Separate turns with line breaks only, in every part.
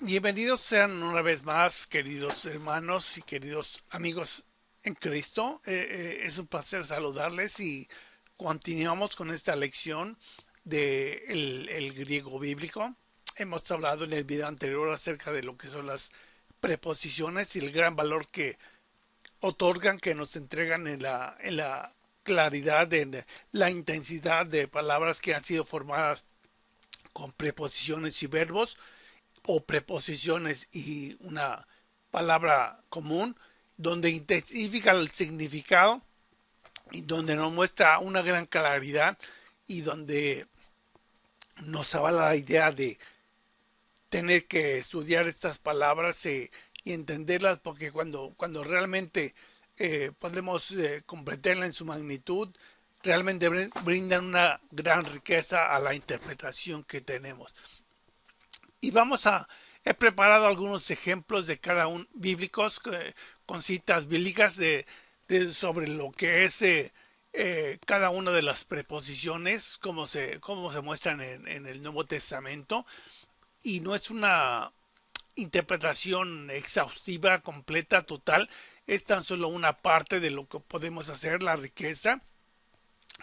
Bienvenidos sean una vez más, queridos hermanos y queridos amigos en Cristo. Es un placer saludarles y continuamos con esta lección de el griego bíblico. Hemos hablado en el video anterior acerca de lo que son las preposiciones y el gran valor que otorgan, que nos entregan en la claridad, en la intensidad de palabras que han sido formadas con preposiciones y verbos o preposiciones y una palabra común donde intensifica el significado y donde nos muestra una gran claridad y donde nos avala la idea de tener que estudiar estas palabras y entenderlas porque cuando realmente podemos comprenderla en su magnitud, realmente brindan una gran riqueza a la interpretación que tenemos. Y he preparado algunos ejemplos de cada uno bíblicos con citas bíblicas sobre lo que es cada una de las preposiciones, cómo se muestran en el Nuevo Testamento. Y no es una interpretación exhaustiva, completa, total. Es tan solo una parte de lo que podemos hacer, la riqueza.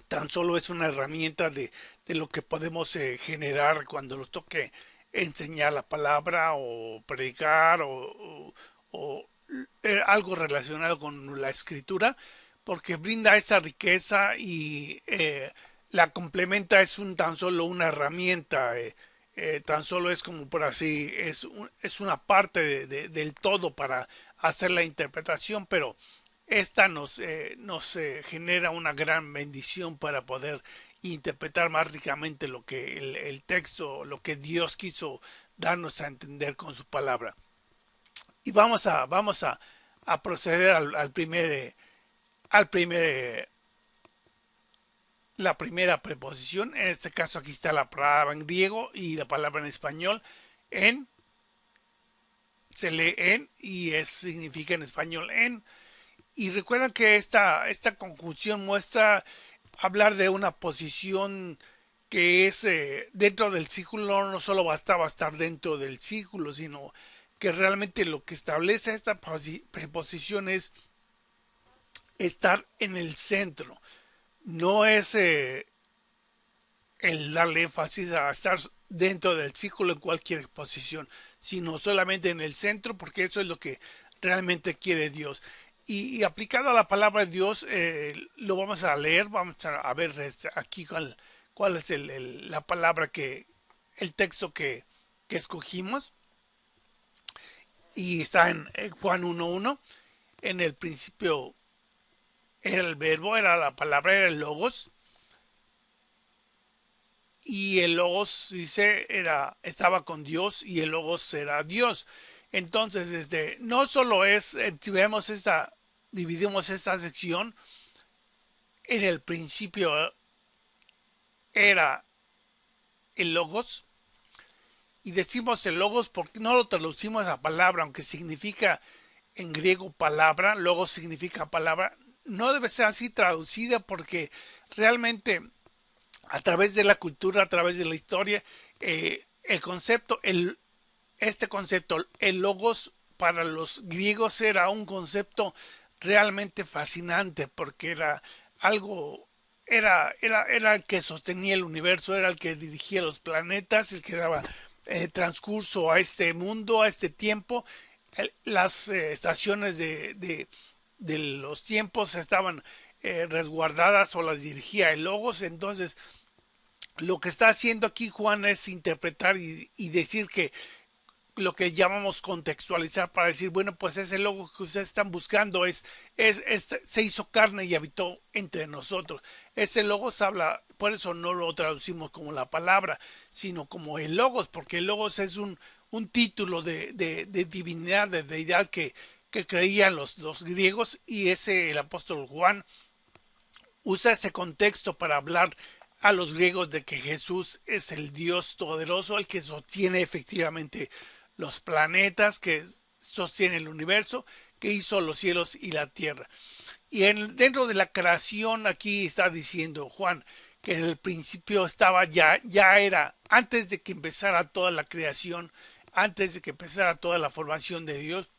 Tan solo es una herramienta de lo que podemos generar cuando nos toque enseñar la palabra o predicar o algo relacionado con la escritura, porque brinda esa riqueza y la complementa, tan solo una herramienta, tan solo es como por así, es una parte del todo para hacer la interpretación, pero esta nos genera una gran bendición para poder interpretar más ricamente lo que el texto, lo que Dios quiso darnos a entender con su palabra. Y a proceder al primer, la primera preposición. En este caso aquí está la palabra en griego y la palabra en español. En se lee en y significa en español en. Y recuerdan que esta conjunción muestra hablar de una posición que es dentro del círculo. No solo bastaba estar dentro del círculo, sino que realmente lo que establece esta preposición es estar en el centro. No es el darle énfasis a estar dentro del círculo en cualquier posición, sino solamente en el centro, porque eso es lo que realmente quiere Dios. Y aplicado a la palabra de Dios, lo vamos a leer, vamos a ver aquí cuál es la palabra el texto que escogimos. Y está en Juan 1.1. En el principio era el verbo, era la palabra, era el logos. Y el logos dice estaba con Dios y el logos era Dios. Entonces, no solo si vemos dividimos esta sección, en el principio era el logos, y decimos el logos porque no lo traducimos a palabra, aunque significa en griego palabra, logos significa palabra, no debe ser así traducida porque realmente a través de la cultura, a través de la historia, el concepto, este concepto, el logos para los griegos era un concepto realmente fascinante porque era algo, era el que sostenía el universo, era el que dirigía los planetas, el que daba transcurso a este mundo, a este tiempo. Las estaciones de los tiempos estaban resguardadas o las dirigía el logos. Entonces lo que está haciendo aquí Juan es interpretar y decir que lo que llamamos contextualizar para decir, bueno, pues ese logo que ustedes están buscando se hizo carne y habitó entre nosotros. Ese logos habla, por eso no lo traducimos como la palabra, sino como el logos, porque el logos es un título de divinidad, de deidad que creían los griegos, y el apóstol Juan usa ese contexto para hablar a los griegos de que Jesús es el Dios todopoderoso, el que sostiene efectivamente los planetas, que sostiene el universo, que hizo los cielos y la tierra. Y dentro de la creación aquí está diciendo Juan que en el principio estaba ya era, antes de que empezara toda la creación, antes de que empezara toda la formación de Dios,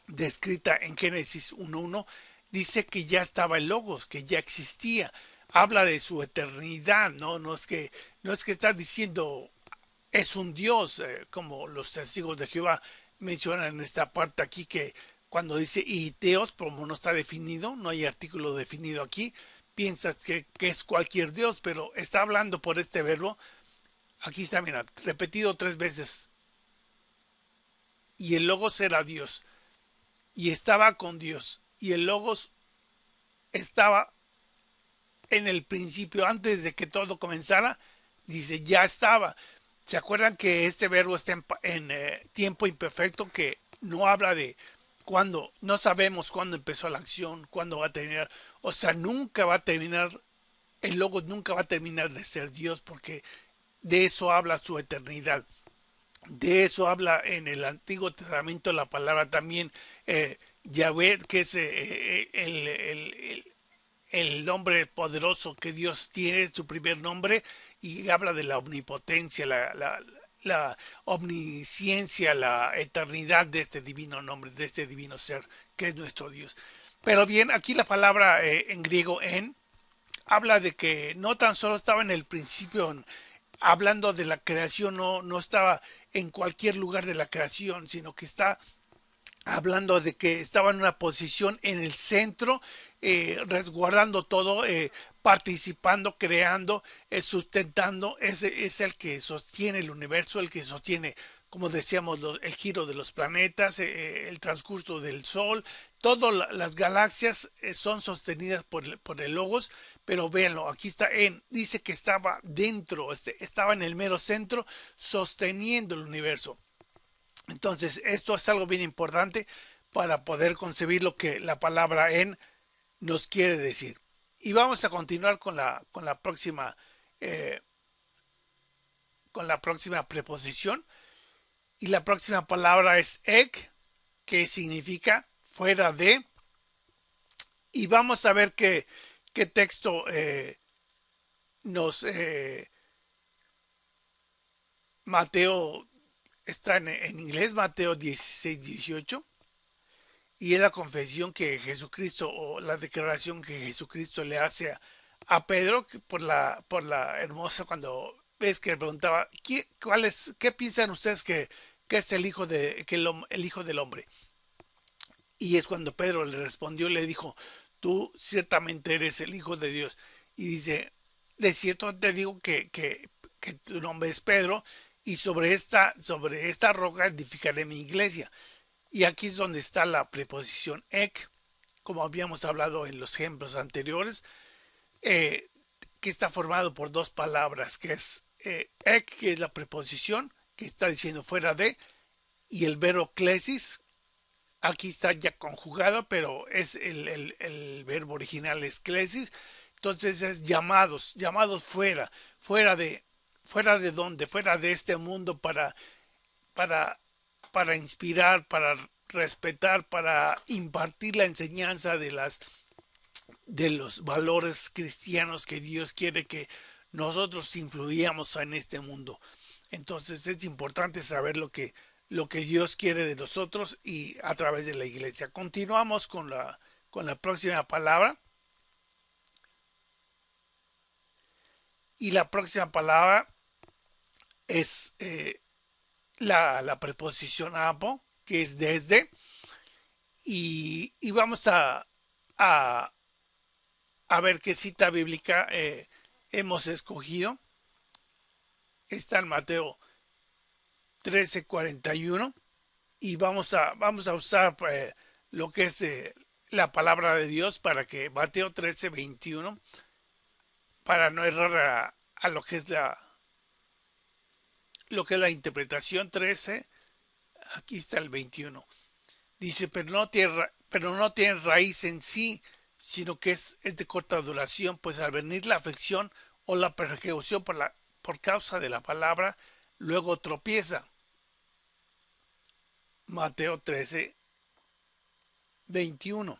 descrita en Génesis 1.1, dice que ya estaba el Logos, que ya existía. Habla de su eternidad, ¿no? No es que está diciendo es un Dios, como los testigos de Jehová mencionan en esta parte aquí, que cuando dice y Dios, como no está definido, no hay artículo definido aquí, piensas que es cualquier Dios, pero está hablando por este verbo. Aquí está, mira, repetido 3 veces. Y el Logos era Dios, y estaba con Dios, y el Logos estaba en el principio, antes de que todo comenzara, dice, ya estaba. ¿Se acuerdan que este verbo está en tiempo imperfecto, que no habla de cuándo, no sabemos cuándo empezó la acción, cuándo va a terminar? O sea, nunca va a terminar, el Logos nunca va a terminar de ser Dios, porque de eso habla su eternidad. De eso habla en el Antiguo Testamento la palabra también, Yahweh, que es el nombre poderoso que Dios tiene, su primer nombre, y habla de la omnipotencia, la omnisciencia, la eternidad de este divino nombre, de este divino ser, que es nuestro Dios. Pero bien, aquí la palabra en griego en habla de que no tan solo estaba en el principio, hablando de la creación, no estaba en cualquier lugar de la creación, sino que está hablando de que estaba en una posición en el centro, resguardando todo, participando, creando, sustentando. Ese es el que sostiene el universo, el que sostiene, como decíamos, el giro de los planetas, el transcurso del Sol. Todas las galaxias son sostenidas por el Logos, pero véanlo, aquí está dice que estaba dentro, estaba en el mero centro, sosteniendo el universo. Entonces, esto es algo bien importante para poder concebir lo que la palabra en nos quiere decir. Y vamos a continuar eh, con la próxima preposición. Y la próxima palabra es ek, que significa fuera de. Y vamos a ver qué texto nos... Mateo está en inglés, Mateo 16:18. Y es la confesión que Jesucristo, o la declaración que Jesucristo le hace a Pedro, por la hermosa, cuando ves que le preguntaba qué piensan ustedes que es el hijo el hijo del hombre. Y es cuando Pedro le respondió, le dijo, tú ciertamente eres el hijo de Dios. Y dice, de cierto te digo que tu nombre es Pedro, y sobre esta roca edificaré mi iglesia. Y aquí es donde está la preposición ek, como habíamos hablado en los ejemplos anteriores, eh, que está formado por dos palabras, que es ek, que es la preposición, que está diciendo fuera de, y el verbo klesis, aquí está ya conjugado, pero es el verbo original es klesis, entonces es llamados, llamados fuera, fuera de, fuera de dónde, fuera de este mundo para, para inspirar, para respetar, para impartir la enseñanza de los valores cristianos que Dios quiere que nosotros influyamos en este mundo. Entonces es importante saber lo que Dios quiere de nosotros y a través de la iglesia. Continuamos con la próxima palabra. Y la próxima palabra es la preposición apo, que es desde. Y vamos a, a ver qué cita bíblica hemos escogido. Está en Mateo 13:41 y vamos a usar lo que es la palabra de Dios para que Mateo 13:21, para no errar a lo que es la interpretación 13. Aquí está el 21. Dice, pero no tiene raíz en sí, sino que es de corta duración, pues al venir la aflicción o la persecución por causa de la palabra, luego tropieza. Mateo 13:21.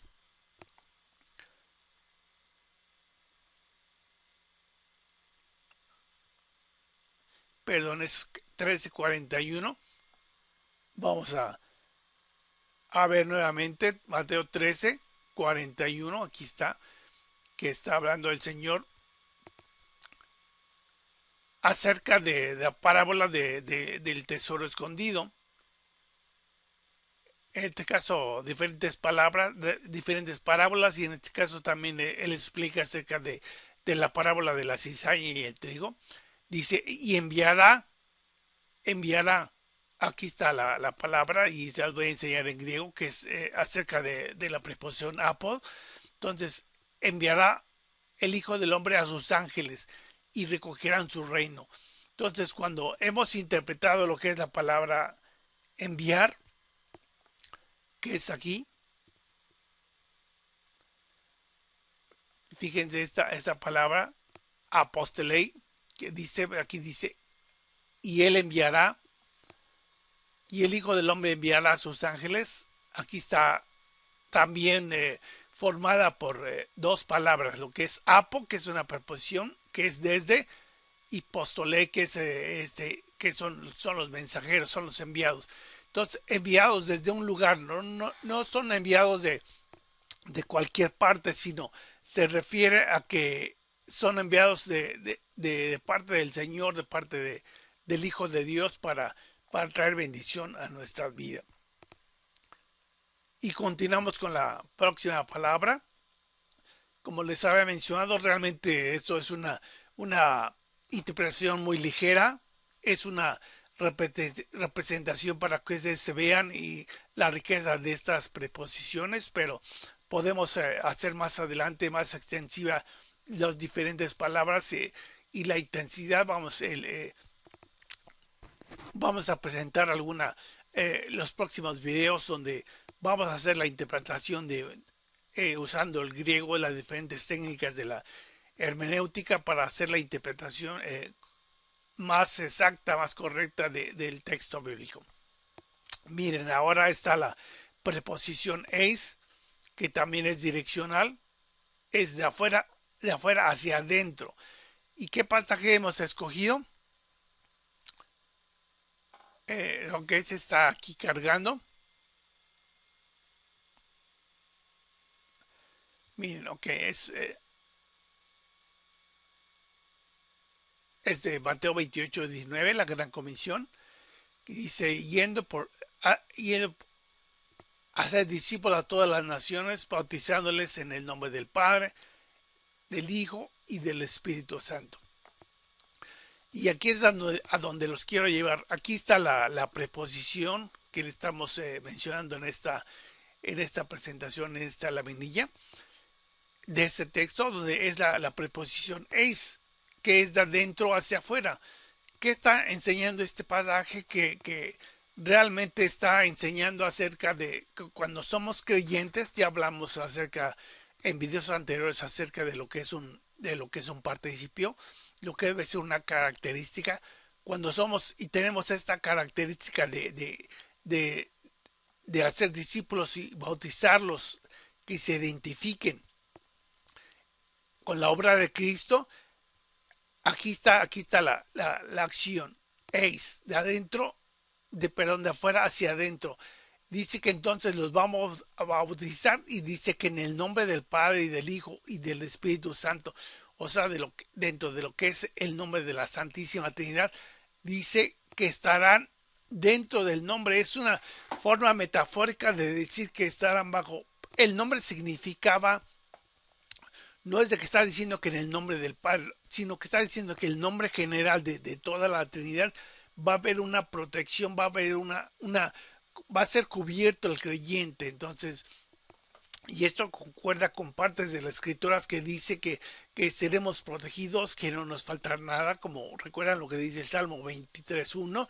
Perdón, es 13:41. Vamos a ver nuevamente Mateo 13, 41. Aquí está, que está hablando el Señor acerca de la parábola del tesoro escondido. En este caso, diferentes palabras, diferentes parábolas, y en este caso también él explica acerca de la parábola de la cizaña y el trigo. Dice, y enviará, aquí está la palabra, y se las voy a enseñar en griego, que es acerca de la preposición apo. Entonces, enviará el Hijo del Hombre a sus ángeles y recogerán su reino. Entonces, cuando hemos interpretado lo que es la palabra enviar, que es aquí, fíjense esta palabra, apostelei, que dice, aquí dice, y él enviará, y el Hijo del Hombre enviará a sus ángeles. Aquí está también formada por dos palabras, lo que es apo, que es una preposición, que es desde, y postole, que es que son los mensajeros, son los enviados. Entonces, enviados desde un lugar, no son enviados de cualquier parte, sino se refiere a que son enviados de parte del Señor, de parte del Hijo de Dios para traer bendición a nuestra vida. Y continuamos con la próxima palabra. Como les había mencionado, realmente esto es una interpretación muy ligera, es una representación para que ustedes se vean y la riqueza de estas preposiciones, pero podemos hacer más adelante, más extensiva, las diferentes palabras y la intensidad. Vamos a presentar los próximos videos donde vamos a hacer la interpretación usando el griego, las diferentes técnicas de la hermenéutica para hacer la interpretación más exacta, más correcta del texto bíblico. Miren, ahora está la preposición eis, que también es direccional, es de afuera hacia adentro. ¿Y qué pasaje hemos escogido? Ok, se está aquí cargando. Miren, ok, es de Mateo 28, 19, la gran comisión, que dice, yendo a hacer discípulos a todas las naciones, bautizándoles en el nombre del Padre, del Hijo y del Espíritu Santo. Y aquí es a donde los quiero llevar. Aquí está la preposición que le estamos mencionando en esta presentación, en esta laminilla de este texto, donde es la preposición eis, que es de adentro hacia afuera. ¿Qué está enseñando este pasaje? Que realmente está enseñando acerca de que cuando somos creyentes, ya hablamos acerca en videos anteriores acerca de lo que es un participio, lo que debe ser una característica. Cuando somos y tenemos esta característica de, de hacer discípulos y bautizarlos que se identifiquen con la obra de Cristo, aquí está la acción. Eis, de adentro, perdón, de afuera hacia adentro. Dice que entonces los vamos a bautizar y dice que en el nombre del Padre y del Hijo y del Espíritu Santo, o sea, dentro de lo que es el nombre de la Santísima Trinidad, dice que estarán dentro del nombre. Es una forma metafórica de decir que estarán bajo. El nombre significaba, no es de que está diciendo que en el nombre del Padre, sino que está diciendo que el nombre general de toda la Trinidad va a haber una protección, va a haber va a ser cubierto el creyente. Entonces, y esto concuerda con partes de las escrituras que dice que seremos protegidos, que no nos faltará nada, como recuerdan lo que dice el Salmo 23.1,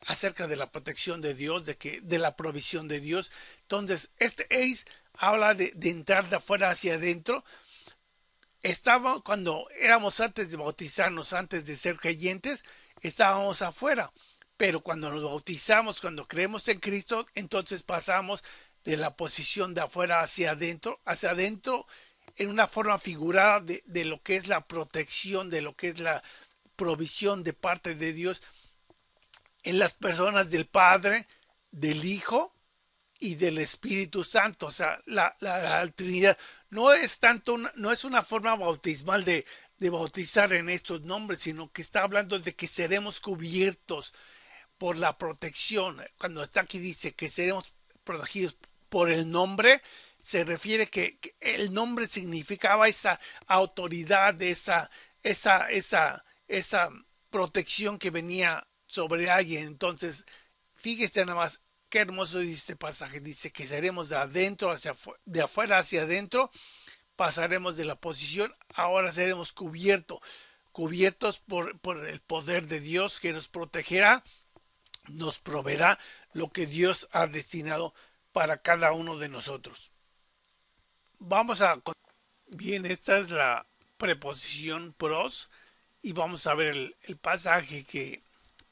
acerca de la protección de Dios, de la provisión de Dios. Entonces, este eis habla de entrar de afuera hacia adentro. Cuando éramos antes de bautizarnos, antes de ser creyentes, estábamos afuera. Pero cuando nos bautizamos, cuando creemos en Cristo, entonces pasamos de la posición de afuera hacia adentro en una forma figurada de lo que es la protección, de lo que es la provisión de parte de Dios en las personas del Padre, del Hijo y del Espíritu Santo. O sea, la Trinidad no es tanto no es una forma bautismal de bautizar en estos nombres, sino que está hablando de que seremos cubiertos por la protección. Cuando está aquí dice que seremos protegidos por el nombre, se refiere que el nombre significaba esa autoridad, esa protección que venía sobre alguien. Entonces, fíjese nada más qué hermoso dice este pasaje. Dice que seremos de adentro hacia de afuera hacia adentro, pasaremos de la posición, ahora seremos cubiertos por el poder de Dios que nos protegerá, nos proveerá lo que Dios ha destinado para cada uno de nosotros. Vamos a... Bien, esta es la preposición pros y vamos a ver el pasaje que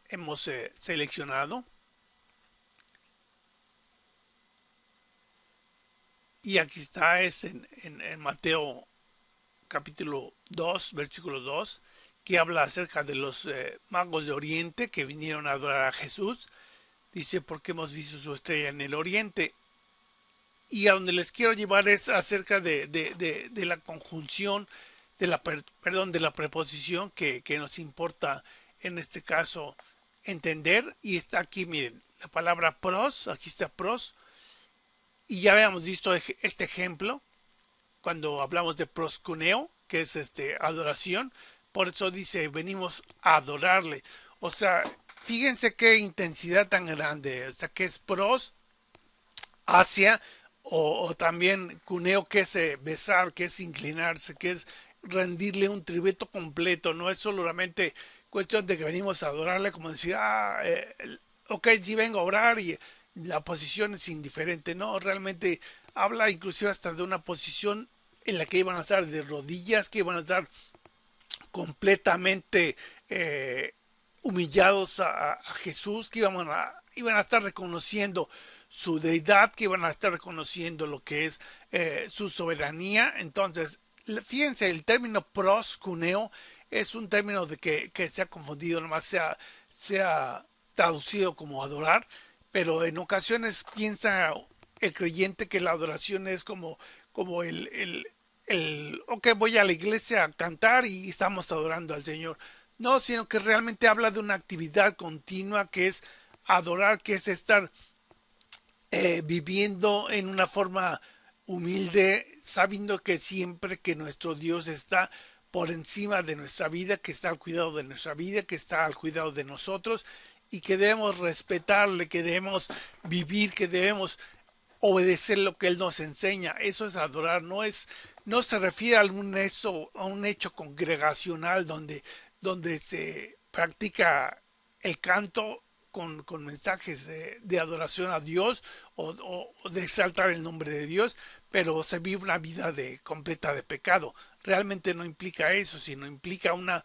hemos seleccionado. Y aquí está, es en Mateo capítulo 2, versículo 2, que habla acerca de los magos de Oriente que vinieron a adorar a Jesús. Dice, porque hemos visto su estrella en el Oriente. Y a donde les quiero llevar es acerca de la conjunción, de la preposición que nos importa en este caso entender. Y está aquí, miren, la palabra pros, aquí está pros. Y ya habíamos visto este ejemplo cuando hablamos de proscuneo, que es adoración. Por eso dice, venimos a adorarle. O sea, fíjense qué intensidad tan grande. O sea, que es pros hacia, o también cuneo, que es besar, que es inclinarse, que es rendirle un tributo completo. No es solamente cuestión de que venimos a adorarle, como decir, ok, sí vengo a orar y la posición es indiferente. No, realmente habla inclusive hasta de una posición en la que iban a estar de rodillas, que iban a estar completamente humillados a Jesús, que iban a estar reconociendo su deidad, que iban a estar reconociendo lo que es su soberanía. Entonces, fíjense, el término proscuneo es un término de que se ha confundido, nomás se ha traducido como adorar, pero en ocasiones piensa el creyente que la adoración es como ok, voy a la iglesia a cantar y estamos adorando al Señor. No, sino que realmente habla de una actividad continua que es adorar, que es estar viviendo en una forma humilde, sabiendo que siempre que nuestro Dios está por encima de nuestra vida, que está al cuidado de nuestra vida, que está al cuidado de nosotros y que debemos respetarle, que debemos vivir, que debemos obedecer lo que Él nos enseña. Eso es adorar, no se refiere a un hecho congregacional donde se practica el canto con mensajes de adoración a Dios o de exaltar el nombre de Dios, pero se vive una vida completa de pecado. Realmente no implica eso, sino implica una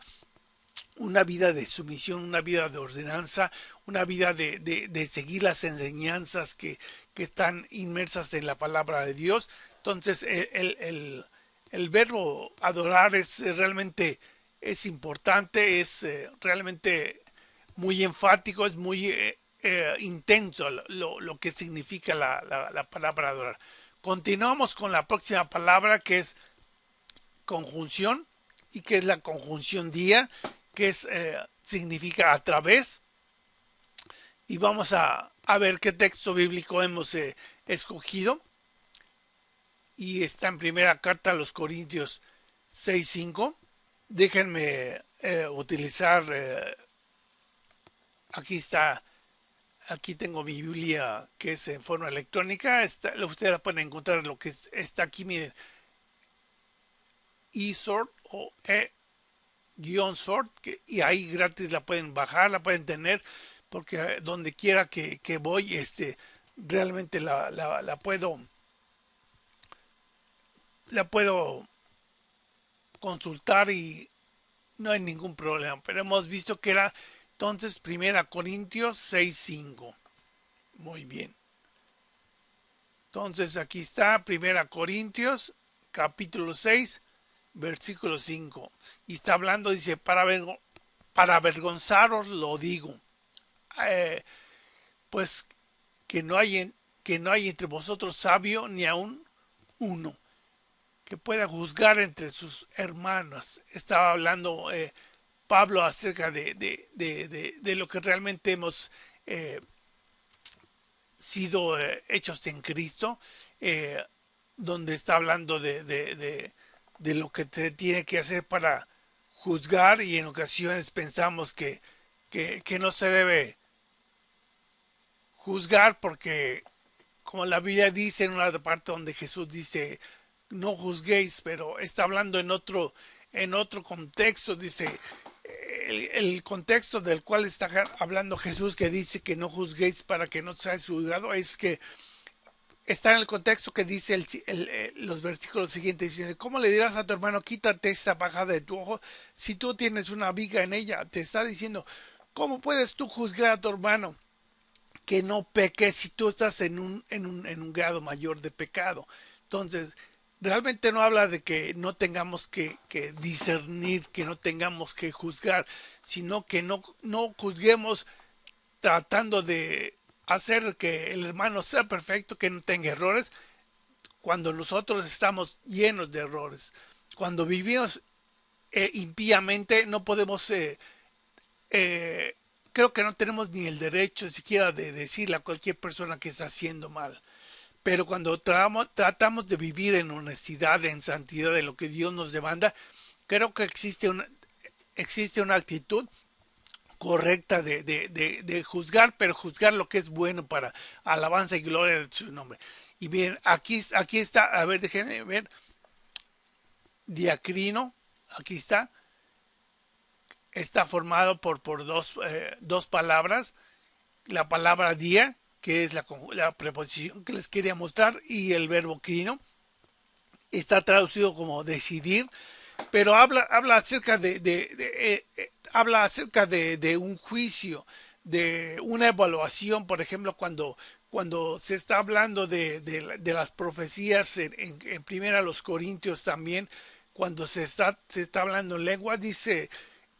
vida de sumisión, una vida de ordenanza, una vida de seguir las enseñanzas que están inmersas en la palabra de Dios. Entonces, el verbo adorar es realmente es importante, es realmente muy enfático, es muy intenso lo que significa la palabra adorar. Continuamos con la próxima palabra que es conjunción y que es la conjunción día, que significa a través. Y vamos a ver qué texto bíblico hemos escogido. Y está en primera carta a los Corintios 6:5. Déjenme utilizar, aquí está, aquí tengo mi Biblia que es en forma electrónica. Ustedes la pueden encontrar lo que está aquí, miren, eSword o -sword, y ahí gratis la pueden bajar, la pueden tener, porque donde quiera que voy, realmente la puedo consultar y no hay ningún problema. Pero hemos visto que era entonces primera Corintios 6:5. Muy bien. Entonces aquí está primera Corintios capítulo 6 versículo 5. Y está hablando, dice, para avergonzaros lo digo. Pues que no hay, que no hay entre vosotros sabio ni aun uno que pueda juzgar entre sus hermanos. Estaba hablando Pablo acerca de lo que realmente hemos eh, sido hechos en Cristo, eh, donde está hablando de lo que te tiene que hacer para juzgar, y en ocasiones pensamos que no se debe juzgar porque, como la Biblia dice en una parte donde Jesús dice no juzguéis, pero está hablando en otro contexto, dice el contexto del cual está hablando Jesús, que dice que no juzguéis para que no seáis juzgados, es que está en el contexto que dice los versículos siguientes. Dice, ¿cómo le dirás a tu hermano, quítate esta paja de tu ojo si tú tienes una viga en ella? Te está diciendo, ¿cómo puedes tú juzgar a tu hermano que no peque si tú estás en un grado mayor de pecado? Entonces, realmente no habla de que no tengamos que discernir, que no tengamos que juzgar, sino que no juzguemos tratando de hacer que el hermano sea perfecto, que no tenga errores, cuando nosotros estamos llenos de errores. Cuando vivimos impíamente, no podemos, eh, creo que no tenemos ni el derecho siquiera de decirle a cualquier persona que está haciendo mal. Pero cuando tratamos de vivir en honestidad, en santidad, de lo que Dios nos demanda, creo que existe una actitud correcta de juzgar, pero juzgar lo que es bueno para alabanza y gloria de su nombre. Y bien, aquí está, a ver, déjenme ver, diacrino, aquí está formado por dos palabras, la palabra día, que es la preposición que les quería mostrar, y el verbo crino, está traducido como decidir, pero habla acerca habla acerca de un juicio, de una evaluación. Por ejemplo, cuando se está hablando de las profecías en primera los Corintios también, cuando se está hablando en lengua, dice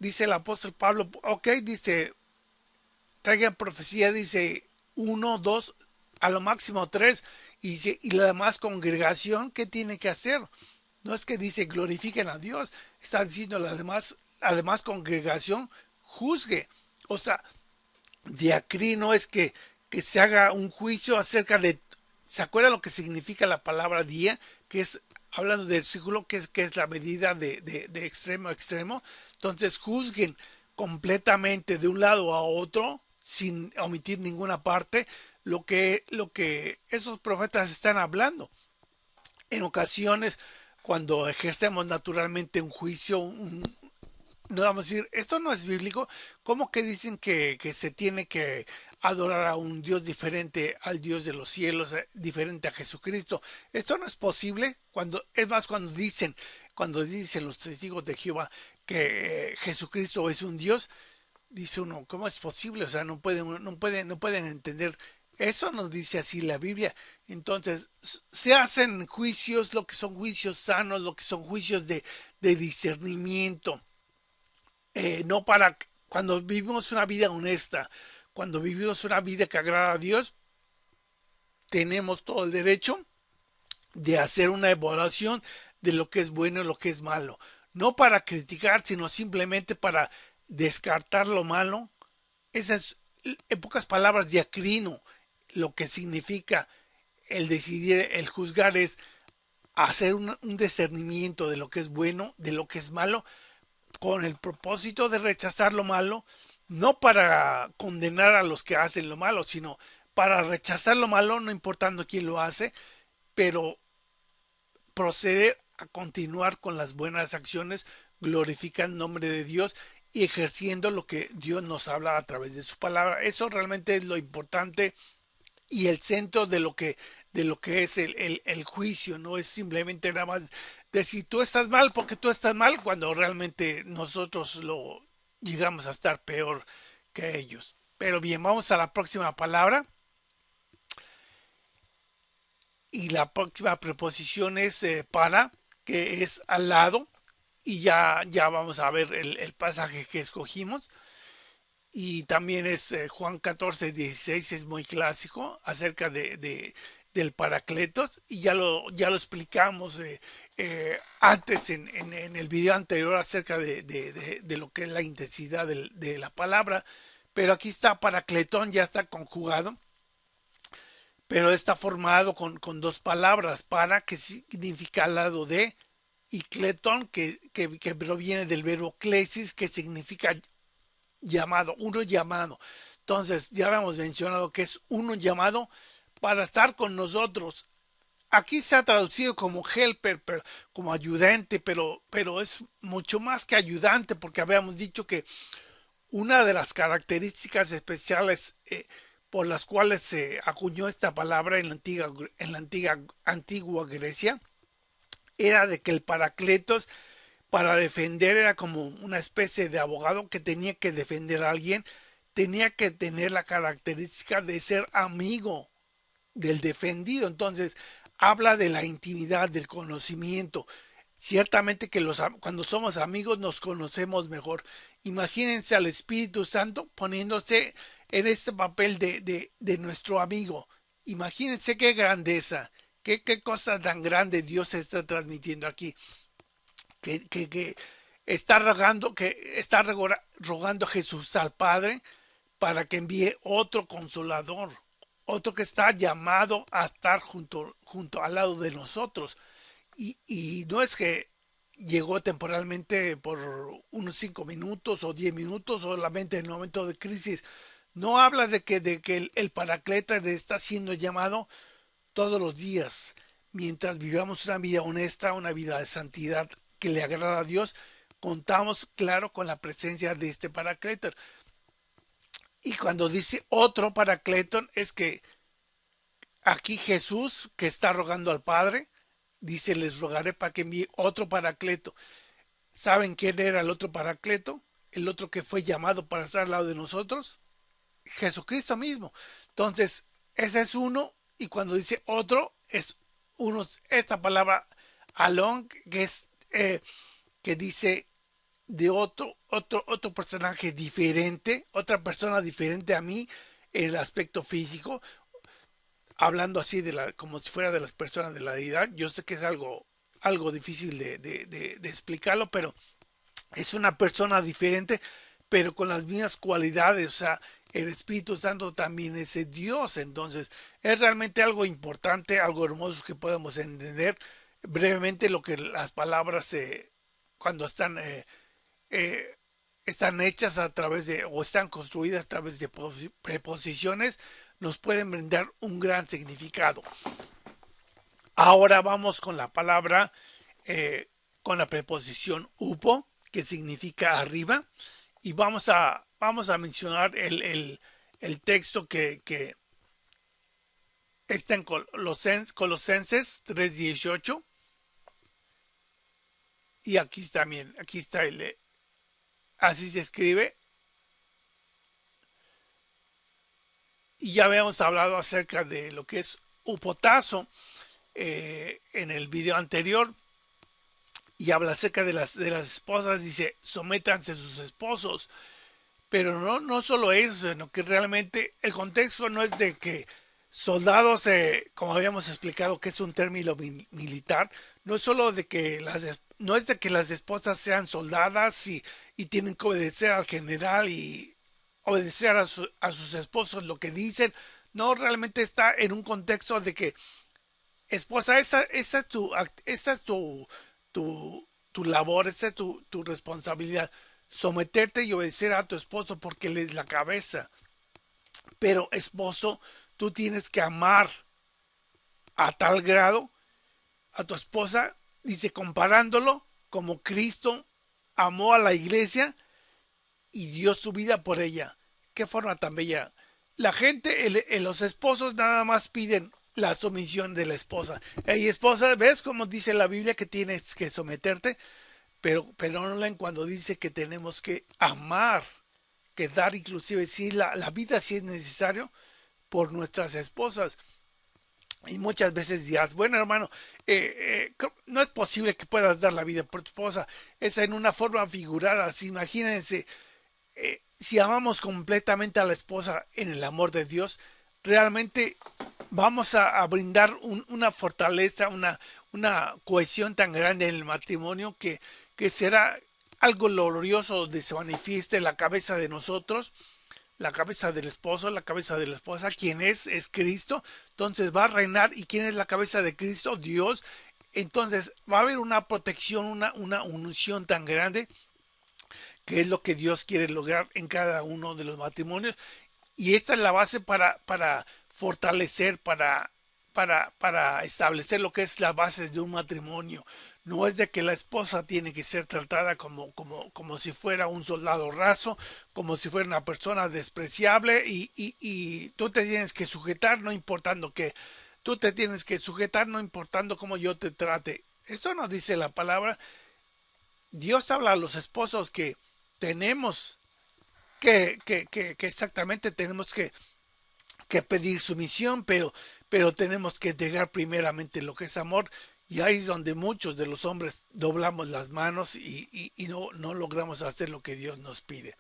el apóstol Pablo, ok, dice, traigan profecía, dice, uno, dos, a lo máximo tres, y la demás congregación, ¿qué tiene que hacer? No es que dice glorifiquen a Dios, está diciendo además congregación juzgue. O sea, diacrino es que se haga un juicio acerca de, ¿se acuerda lo que significa la palabra día? Que es, hablando del círculo, que es la medida de extremo a extremo. Entonces juzguen completamente de un lado a otro, sin omitir ninguna parte, lo que esos profetas están hablando. En ocasiones, cuando ejercemos naturalmente un juicio, no vamos a decir, esto no es bíblico, ¿cómo que dicen que se tiene que adorar a un Dios diferente al Dios de los cielos, diferente a Jesucristo? Esto no es posible. Es más, cuando dicen los testigos de Jehová que Jesucristo es un Dios, dice uno, ¿cómo es posible? O sea, no pueden entender. Eso nos dice así la Biblia. Entonces, se hacen juicios, lo que son juicios sanos, lo que son juicios de discernimiento, no para cuando vivimos una vida honesta, cuando vivimos una vida que agrada a Dios, tenemos todo el derecho de hacer una evaluación de lo que es bueno y lo que es malo. No para criticar, sino simplemente para descartar lo malo. Esa es, en pocas palabras, diacrino. Lo que significa el decidir, el juzgar, es hacer un discernimiento de lo que es bueno, de lo que es malo, con el propósito de rechazar lo malo, no para condenar a los que hacen lo malo, sino para rechazar lo malo, no importando quién lo hace, pero proceder a continuar con las buenas acciones, glorifica el nombre de Dios y ejerciendo lo que Dios nos habla a través de su palabra. Eso realmente es lo importante y el centro de lo que es el juicio. No es simplemente nada más decir tú estás mal porque tú estás mal, cuando realmente nosotros lo llegamos a estar peor que ellos. Pero bien, vamos a la próxima palabra, y la próxima preposición es para, que es al lado, y ya vamos a ver el pasaje que escogimos. y también es Juan 14:16, es muy clásico acerca del Paracletos, y ya lo explicamos antes en el video anterior acerca de lo que es la intensidad de la palabra, pero aquí está Paracletón, ya está conjugado, pero está formado con dos palabras, para, que significa al lado de, y cletón, que proviene del verbo klesis, que significa llamado, uno llamado. Entonces, ya habíamos mencionado que es uno llamado para estar con nosotros. Aquí se ha traducido como helper, pero, como ayudante, pero es mucho más que ayudante, porque habíamos dicho que una de las características especiales por las cuales se acuñó esta palabra en la antigua Grecia era de que el Paracletos, para defender, era como una especie de abogado que tenía que defender a alguien, tenía que tener la característica de ser amigo del defendido. Entonces, habla de la intimidad, del conocimiento. Ciertamente que cuando somos amigos nos conocemos mejor. Imagínense al Espíritu Santo poniéndose en este papel de nuestro amigo. Imagínense qué grandeza, qué cosa tan grande Dios está transmitiendo aquí. Que está rogando Jesús al Padre para que envíe otro consolador, otro que está llamado a estar junto al lado de nosotros. Y no es que llegó temporalmente por unos 5 minutos o 10 minutos solamente en el momento de crisis. No habla de que el Paracleta está siendo llamado todos los días, mientras vivamos una vida honesta, una vida de santidad que le agrada a Dios. Contamos, claro, con la presencia de este Paracleto. Y cuando dice otro Paracleto, es que aquí Jesús, que está rogando al Padre, dice: les rogaré para que envíe otro Paracleto. ¿Saben quién era el otro Paracleto? El otro que fue llamado para estar al lado de nosotros. Jesucristo mismo. Entonces, ese es uno, y cuando dice otro, es uno, esta palabra along, que dice de otro personaje diferente, otra persona diferente a mí en el aspecto físico, hablando así como si fuera de las personas de la deidad. Yo sé que es algo difícil de explicarlo, pero es una persona diferente, pero con las mismas cualidades. O sea, el Espíritu Santo también es Dios. Entonces, es realmente algo importante, algo hermoso que podemos entender brevemente lo que las palabras, cuando eh, están hechas a través o están construidas a través de preposiciones, nos pueden brindar un gran significado. Ahora vamos con la palabra, con la preposición upo, que significa arriba, y vamos a mencionar el texto que está en Colosenses 3:18, y aquí está así se escribe. Y ya habíamos hablado acerca de lo que es upotazo en el video anterior, y habla acerca de las esposas. Dice: sométanse a sus esposos. Pero no solo eso, sino que realmente el contexto no es de que soldados, como habíamos explicado que es un término militar, no es solo de que no es de que las esposas sean soldadas y tienen que obedecer al general y obedecer a sus esposos lo que dicen. No, realmente está en un contexto de que, esposa, esa es tu labor, esa es tu responsabilidad: someterte y obedecer a tu esposo porque él es la cabeza. Pero, esposo, tú tienes que amar a tal grado a tu esposa, dice, comparándolo como Cristo amó a la iglesia y dio su vida por ella. Qué forma tan bella. La gente, los esposos nada más piden la sumisión de la esposa. Hey, esposa, ¿ves cómo dice la Biblia que tienes que someterte? Pero no leen cuando dice que tenemos que amar, que dar inclusive si la vida si es necesario por nuestras esposas. Y muchas veces dirás: bueno, hermano, no es posible que puedas dar la vida por tu esposa. Es en una forma figurada. Así, imagínense, si amamos completamente a la esposa en el amor de Dios, realmente vamos a brindar una fortaleza, una cohesión tan grande en el matrimonio que será algo glorioso donde se manifieste la cabeza de nosotros, la cabeza del esposo, la cabeza de la esposa, quien es Cristo, entonces va a reinar. ¿Y quién es la cabeza de Cristo? Dios. Entonces va a haber una protección, una unción tan grande, que es lo que Dios quiere lograr en cada uno de los matrimonios. Y esta es la base para fortalecer, para establecer lo que es la base de un matrimonio. No es de que la esposa tiene que ser tratada como si fuera un soldado raso, como si fuera una persona despreciable, y tú te tienes que sujetar no importando qué. Tú te tienes que sujetar no importando cómo yo te trate. Eso no dice la palabra. Dios habla a los esposos que tenemos que exactamente tenemos que pedir sumisión, pero tenemos que entregar primeramente lo que es amor. Y ahí es donde muchos de los hombres doblamos las manos y no logramos hacer lo que Dios nos pide.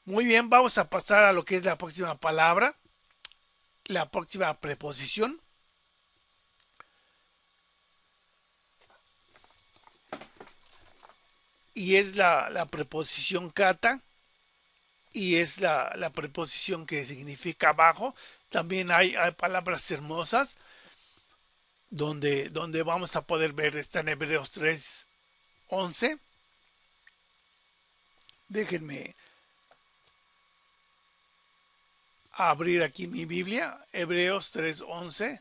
Muy bien, vamos a pasar a lo que es la próxima palabra, la próxima preposición. Y es la preposición kata, y es la preposición que significa abajo. También hay palabras hermosas donde vamos a poder ver, está en Hebreos 3:11. Déjenme abrir aquí mi Biblia, Hebreos 3:11.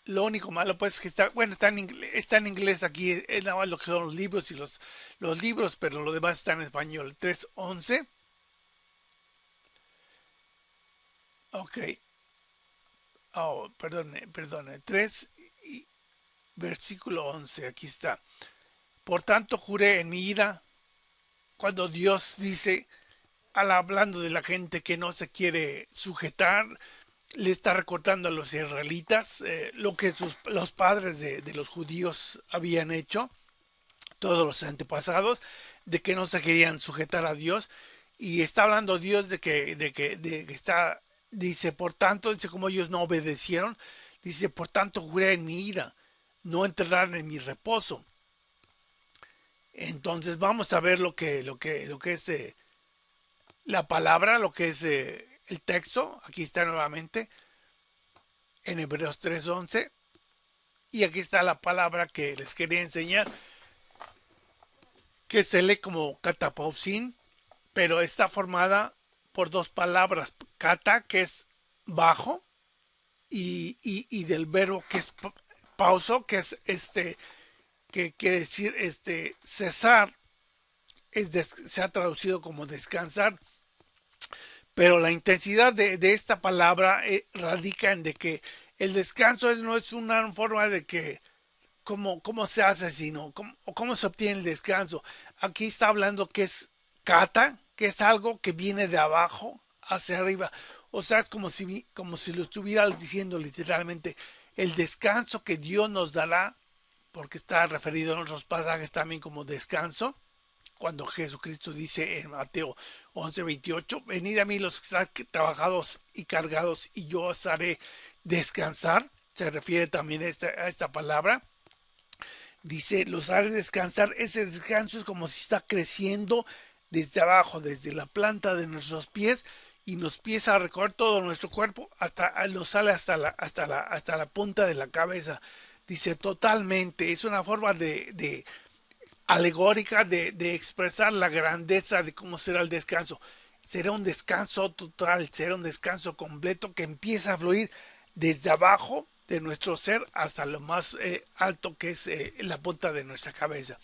Lo único malo pues es que está, bueno, está en inglés aquí, es nada más lo que son los libros y los libros, pero lo demás está en español. 3:11. Ok. Oh, perdone. 3 versículo 11, aquí está. Por tanto juré en mi ira, cuando Dios dice, al hablando de la gente que no se quiere sujetar, le está recortando a los israelitas lo que los padres de los judíos habían hecho, todos los antepasados, de que no se querían sujetar a Dios. Y está hablando Dios de que está, dice, por tanto, dice, como ellos no obedecieron, dice, por tanto juré en mi ira, no entrarán en mi reposo. Entonces vamos a ver lo que es la palabra, lo que es el texto. Aquí está nuevamente en Hebreos 3:11. Y aquí está la palabra que les quería enseñar, que se lee como catapausin, pero está formada por dos palabras: kata, que es bajo, y del verbo que es pauso, que es que quiere decir cesar, se ha traducido como descansar. Pero la intensidad de esta palabra radica en de que el descanso no es una forma de que cómo se hace, sino cómo se obtiene el descanso. Aquí está hablando que es kata, que es algo que viene de abajo hacia arriba. O sea, es como si lo estuviera diciendo literalmente. El descanso que Dios nos dará, porque está referido en otros pasajes también como descanso, cuando Jesucristo dice en Mateo 11:28, venid a mí los que están trabajados y cargados y yo os haré descansar. Se refiere también a esta palabra. Dice, los haré descansar. Ese descanso es como si está creciendo desde abajo, desde la planta de nuestros pies, y nos empieza a recorrer todo nuestro cuerpo, nos sale hasta la punta de la cabeza. Dice, totalmente, es una forma de alegórica de expresar la grandeza de cómo será el descanso. Será un descanso total, será un descanso completo que empieza a fluir desde abajo de nuestro ser hasta lo más alto, que es la punta de nuestra cabeza.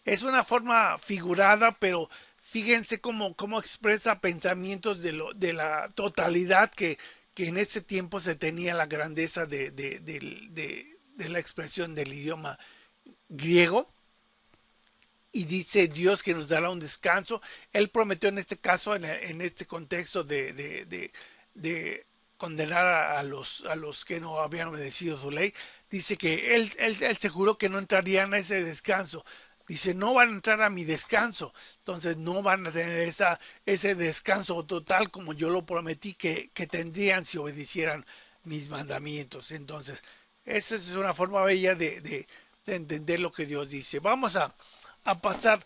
Es una forma figurada, pero fíjense cómo expresa pensamientos de la totalidad que en ese tiempo se tenía la grandeza de la expresión del idioma griego. Y dice Dios que nos dará un descanso. Él prometió en este caso, en este contexto de condenar a los que no habían obedecido su ley, dice que él se juró que no entrarían a ese descanso. Dice, no van a entrar a mi descanso. Entonces no van a tener ese descanso total como yo lo prometí que tendrían si obedecieran mis mandamientos. Entonces, esa es una forma bella de entender lo que Dios dice. Vamos a pasar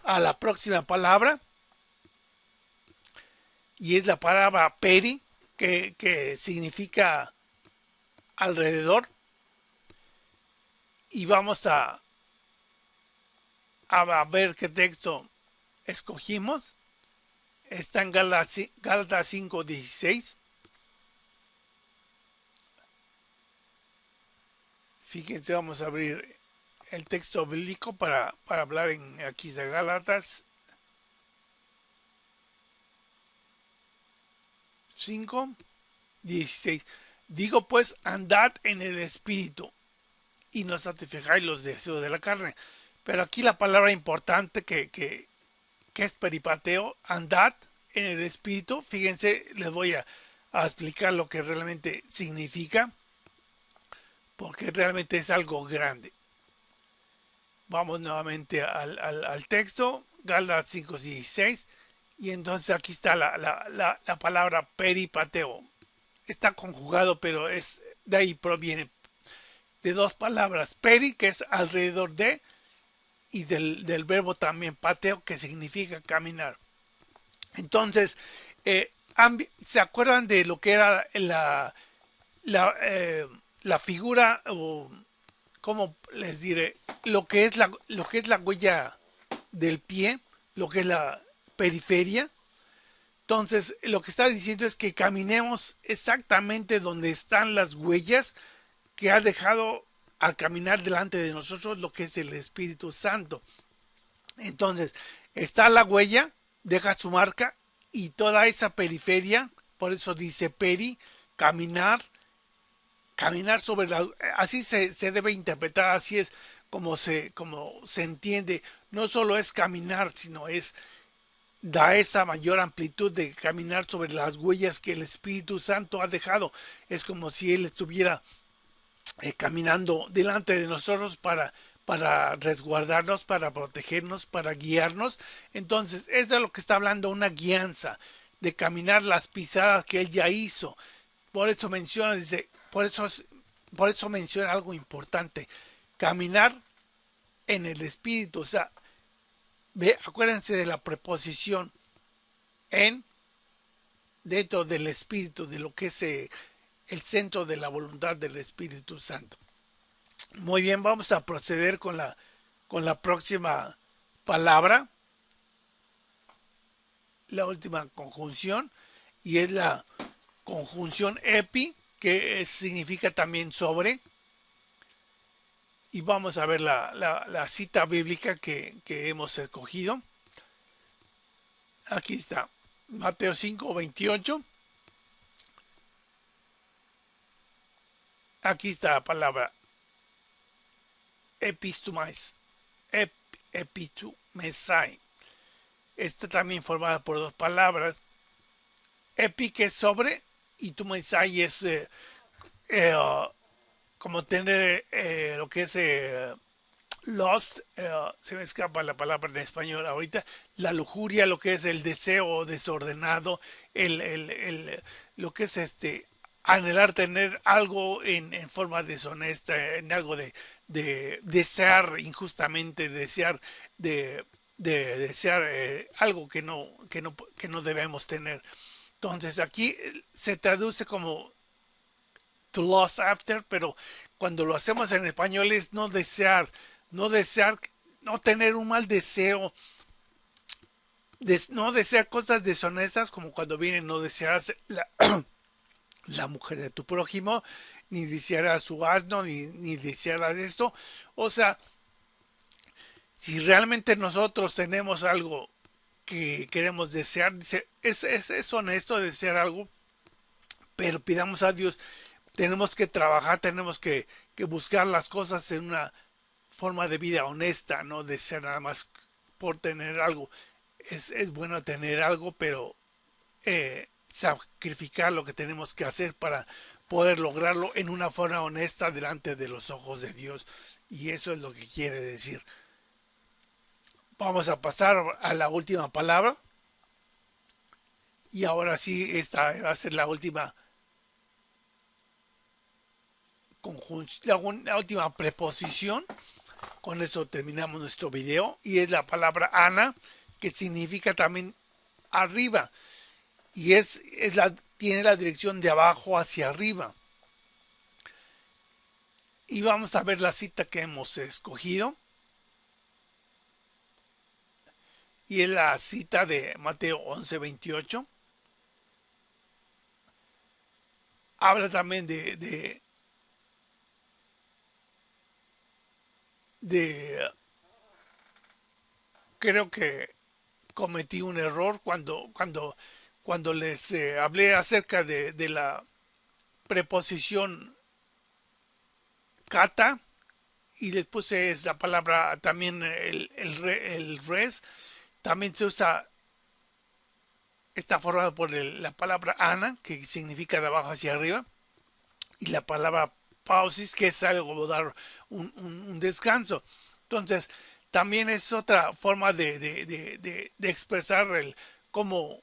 a la próxima palabra, y es la palabra peri, que significa alrededor. Y vamos a ver qué texto escogimos. Está en Gálatas 5:16. Fíjense, vamos a abrir el texto bíblico para hablar aquí de Gálatas 5:16. Digo pues, andad en el espíritu y no satisfagáis los deseos de la carne. Pero aquí la palabra importante que es peripateo, andad en el espíritu. Fíjense, les voy a explicar lo que realmente significa, porque realmente es algo grande. Vamos nuevamente al texto, Gálatas 5:16, y entonces aquí está la palabra peripateo. Está conjugado, pero de ahí proviene de dos palabras, peri, que es alrededor de, y del verbo también pateo, que significa caminar. Entonces, ¿se acuerdan de lo que era la figura, o cómo les diré, lo que es la huella del pie, lo que es la periferia? Entonces, lo que está diciendo es que caminemos exactamente donde están las huellas que ha dejado al caminar delante de nosotros lo que es el Espíritu Santo. Entonces, está la huella, deja su marca, y toda esa periferia, por eso dice peri, caminar, caminar sobre la, así se debe interpretar, así es como se entiende. No solo es caminar, sino da esa mayor amplitud de caminar sobre las huellas que el Espíritu Santo ha dejado. Es como si Él estuviera caminando delante de nosotros para resguardarnos, para protegernos, para guiarnos. Entonces, es de lo que está hablando, una guianza, de caminar las pisadas que Él ya hizo. Por eso menciona, dice, por eso menciona algo importante, caminar en el Espíritu. O sea, acuérdense de la preposición en, dentro del Espíritu, de lo que es el centro de la voluntad del Espíritu Santo. Muy bien, vamos a proceder con la próxima palabra, la última conjunción, y es la conjunción epi, que significa también sobre. Y vamos a ver la cita bíblica que hemos escogido. Aquí está, Mateo 5:28. Aquí está la palabra epistumais, epitumesai. Está también formada por dos palabras. Epi, que es sobre, y tumesai es eh, como tener lo que es se me escapa la palabra en español ahorita, la lujuria, lo que es el deseo desordenado, lo que es anhelar tener algo en forma deshonesta, en algo de desear injustamente, desear algo que no debemos tener. Entonces aquí se traduce como to lust after, pero cuando lo hacemos en español es no desear, no desear, no tener un mal deseo, no desear cosas deshonestas, como cuando viene no desearás la mujer de tu prójimo, ni desearás su asno, ni desearás esto. O sea, si realmente nosotros tenemos algo que queremos desear, es honesto desear algo, pero pidamos a Dios, tenemos que trabajar, tenemos que buscar las cosas en una forma de vida honesta, no desear nada más por tener algo. Es bueno tener algo, pero sacrificar lo que tenemos que hacer para poder lograrlo en una forma honesta delante de los ojos de Dios. Y eso es lo que quiere decir. Vamos a pasar a la última palabra. Y ahora sí, esta va a ser la última conjunción, la última preposición. Con eso terminamos nuestro video. Y es la palabra ana, que significa también arriba. Y tiene la dirección de abajo hacia arriba. Y vamos a ver la cita que hemos escogido. Y es la cita de Mateo 11:28. Habla también de creo que cometí un error cuando les hablé acerca de la preposición kata y les puse la palabra también el res. También se usa, está formado por la palabra ana, que significa de abajo hacia arriba, y la palabra pausis, que es algo dar un descanso. Entonces, también es otra forma de expresar cómo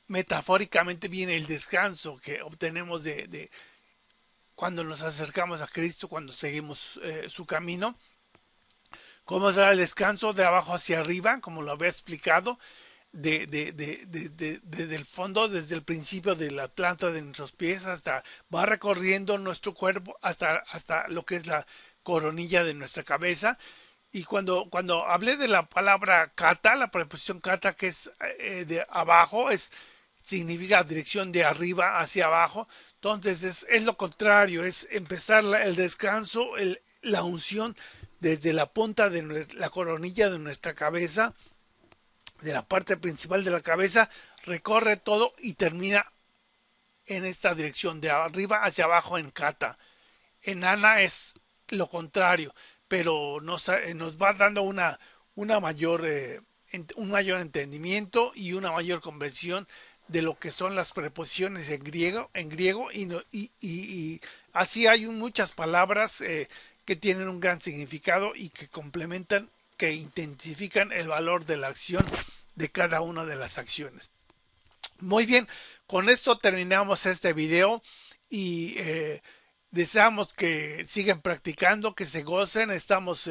metafóricamente viene el descanso que obtenemos de cuando nos acercamos a Cristo, cuando seguimos su camino. ¿Cómo será el descanso? De abajo hacia arriba, como lo había explicado, desde el fondo, desde el principio de la planta de nuestros pies, hasta va recorriendo nuestro cuerpo hasta lo que es la coronilla de nuestra cabeza. Y cuando hablé de la palabra kata, la preposición kata, que es de abajo, significa dirección de arriba hacia abajo. Entonces es lo contrario, es empezar el descanso, la unción desde la punta de la coronilla de nuestra cabeza, de la parte principal de la cabeza, recorre todo y termina en esta dirección de arriba hacia abajo en kata. En ana es lo contrario, pero nos va dando una mayor, un mayor entendimiento y una mayor convención de lo que son las preposiciones en griego y así hay muchas palabras que tienen un gran significado y que complementan, que identifican el valor de la acción de cada una de las acciones. Muy bien, con esto terminamos este video y deseamos que sigan practicando, que se gocen. Estamos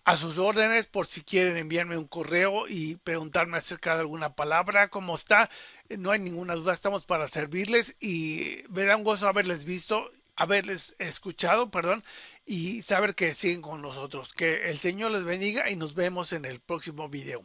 a sus órdenes por si quieren enviarme un correo y preguntarme acerca de alguna palabra, cómo está. No hay ninguna duda, estamos para servirles y me da un gozo haberles escuchado, perdón, y saber que siguen con nosotros. Que el Señor les bendiga y nos vemos en el próximo video.